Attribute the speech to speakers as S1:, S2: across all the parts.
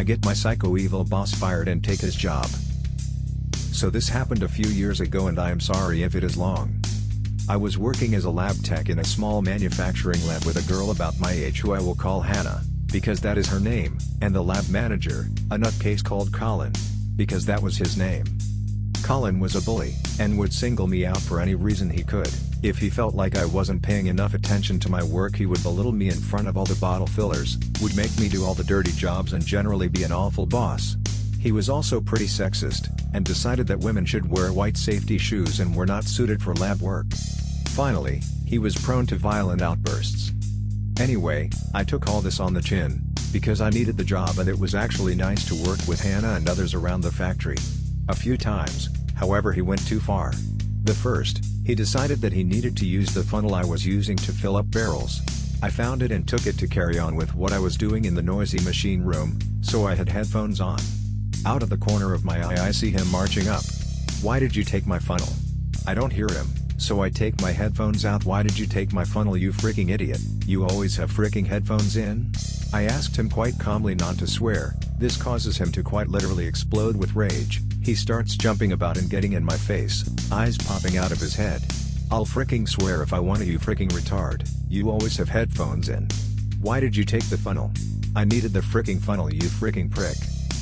S1: get my psycho-evil boss fired and take his job. So this happened a few years ago and I am sorry if it is long. I was working as a lab tech in a small manufacturing lab with a girl about my age who I will call Hannah, because that is her name, and the lab manager, a nutcase called Colin, because that was his name. Colin was a bully, and would single me out for any reason he could. If he felt like I wasn't paying enough attention to my work, he would belittle me in front of all the bottle fillers, would make me do all the dirty jobs and generally be an awful boss. He was also pretty sexist, and decided that women should wear white safety shoes and were not suited for lab work. Finally, he was prone to violent outbursts. Anyway, I took all this on the chin, because I needed the job and it was actually nice to work with Hannah and others around the factory. A few times, however, he went too far. The first, he decided that he needed to use the funnel I was using to fill up barrels. I found it and took it to carry on with what I was doing in the noisy machine room, so I had headphones on. Out of the corner of my eye I see him marching up. "Why did you take my funnel?" I don't hear him, so I take my headphones out. "Why did you take my funnel, you freaking idiot? You always have freaking headphones in?" I asked him quite calmly not to swear. This causes him to quite literally explode with rage. He starts jumping about and getting in my face, eyes popping out of his head. "I'll freaking swear if I want to, you freaking retard. You always have headphones in. Why did you take the funnel?" "I needed the freaking funnel, you freaking prick."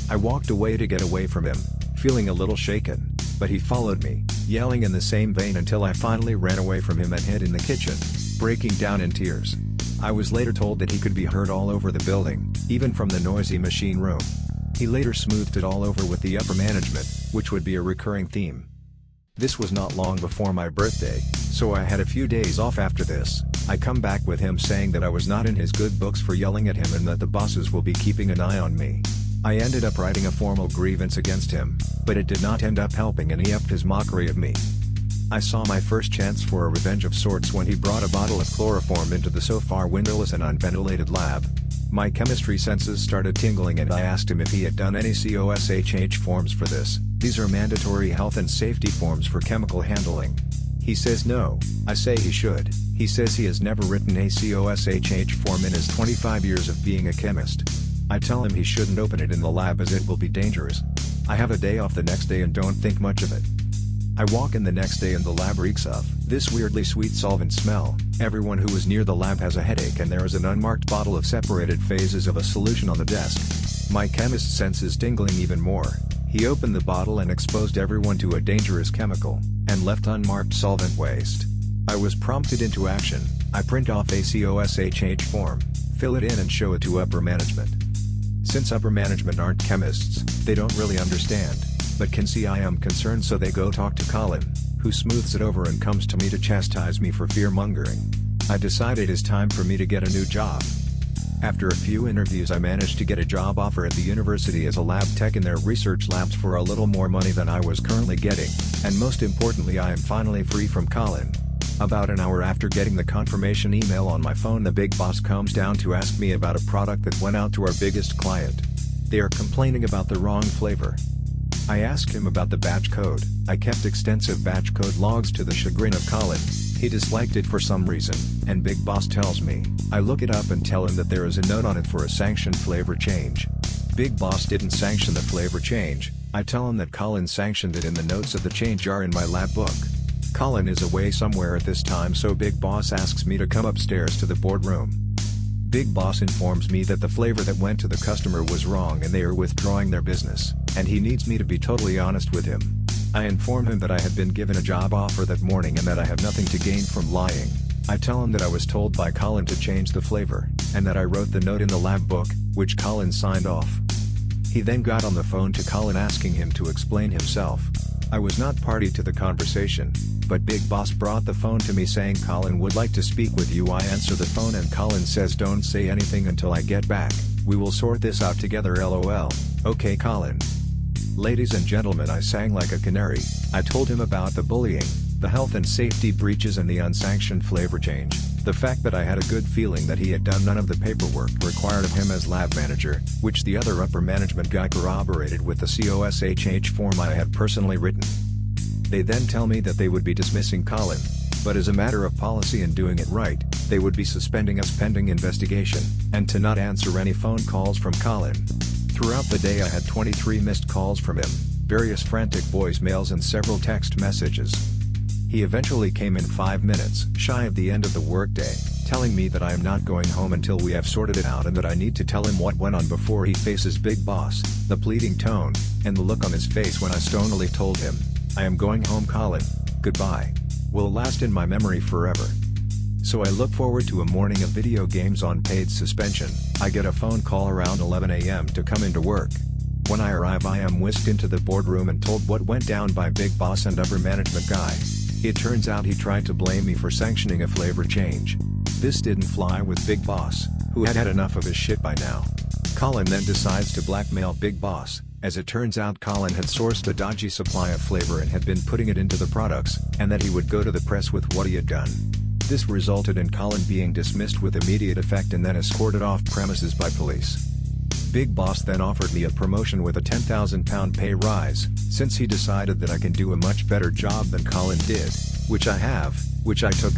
S1: I walked away to get away from him, feeling a little shaken, but he followed me, yelling in the same vein until I finally ran away from him and hid in the kitchen, breaking down in tears. I was later told that he could be heard all over the building, even from the noisy machine room. He later smoothed it all over with the upper management, which would be a recurring theme. This was not long before my birthday, so I had a few days off after this. I come back with him saying that I was not in his good books for yelling at him and that the bosses will be keeping an eye on me. I ended up writing a formal grievance against him, but it did not end up helping and he upped his mockery of me. I saw my first chance for a revenge of sorts when he brought a bottle of chloroform into the so far windowless and unventilated lab. My chemistry senses started tingling and I asked him if he had done any COSHH forms for this. These are mandatory health and safety forms for chemical handling. He says no. I say he should. He says he has never written a COSHH form in his 25 years of being a chemist. I tell him he shouldn't open it in the lab as it will be dangerous. I have a day off the next day and don't think much of it. I walk in the next day and the lab reeks of this weirdly sweet solvent smell. Everyone who is near the lab has a headache and there is an unmarked bottle of separated phases of a solution on the desk. My chemist senses tingling even more. He opened the bottle and exposed everyone to a dangerous chemical, and left unmarked solvent waste. I was prompted into action. I print off a COSHH form, fill it in and show it to upper management. Since upper management aren't chemists, they don't really understand, but can see I am concerned, so they go talk to Colin, who smooths it over and comes to me to chastise me for fear-mongering. I decide it is time for me to get a new job. After a few interviews I managed to get a job offer at the university as a lab tech in their research labs for a little more money than I was currently getting, and most importantly I am finally free from Colin. About an hour after getting the confirmation email on my phone, the big boss comes down to ask me about a product that went out to our biggest client. They are complaining about the wrong flavor. I asked him about the batch code. I kept extensive batch code logs to the chagrin of Colin. He disliked it for some reason, and Big Boss tells me. I look it up and tell him that there is a note on it for a sanctioned flavor change. Big Boss didn't sanction the flavor change. I tell him that Colin sanctioned it and the notes of the change are in my lab book. Colin is away somewhere at this time, so Big Boss asks me to come upstairs to the boardroom. Big Boss informs me that the flavor that went to the customer was wrong and they are withdrawing their business, and he needs me to be totally honest with him. I inform him that I had been given a job offer that morning and that I have nothing to gain from lying. I tell him that I was told by Colin to change the flavor, and that I wrote the note in the lab book, which Colin signed off. He then got on the phone to Colin asking him to explain himself. I was not party to the conversation, but Big Boss brought the phone to me saying Colin would like to speak with you. I answer the phone and Colin says don't say anything until I get back, we will sort this out together lol. Okay Colin. Ladies and gentlemen, I sang like a canary. I told him about the bullying, the health and safety breaches and the unsanctioned flavor change. The fact that I had a good feeling that he had done none of the paperwork required of him as lab manager, which the other upper management guy corroborated with the COSHH form I had personally written. They then tell me that they would be dismissing Colin, but as a matter of policy and doing it right, they would be suspending us pending investigation, and to not answer any phone calls from Colin. Throughout the day I had 23 missed calls from him, various frantic voicemails and several text messages. He eventually came in 5 minutes shy of the end of the workday, telling me that I am not going home until we have sorted it out and that I need to tell him what went on before he faces Big Boss. The pleading tone, and the look on his face when I stonily told him, "I am going home, Colin, goodbye," will last in my memory forever. So I look forward to a morning of video games on paid suspension. I get a phone call around 11 a.m. to come into work. When I arrive I am whisked into the boardroom and told what went down by Big Boss and upper management guy. It turns out he tried to blame me for sanctioning a flavor change. This didn't fly with Big Boss, who had had enough of his shit by now. Colin then decides to blackmail Big Boss. As it turns out Colin had sourced a dodgy supply of flavor and had been putting it into the products, and that he would go to the press with what he had done. This resulted in Colin being dismissed with immediate effect and then escorted off premises by police. Big Boss then offered me a promotion with a £10,000 pay rise, since he decided that I can do a much better job than Colin did, which I took.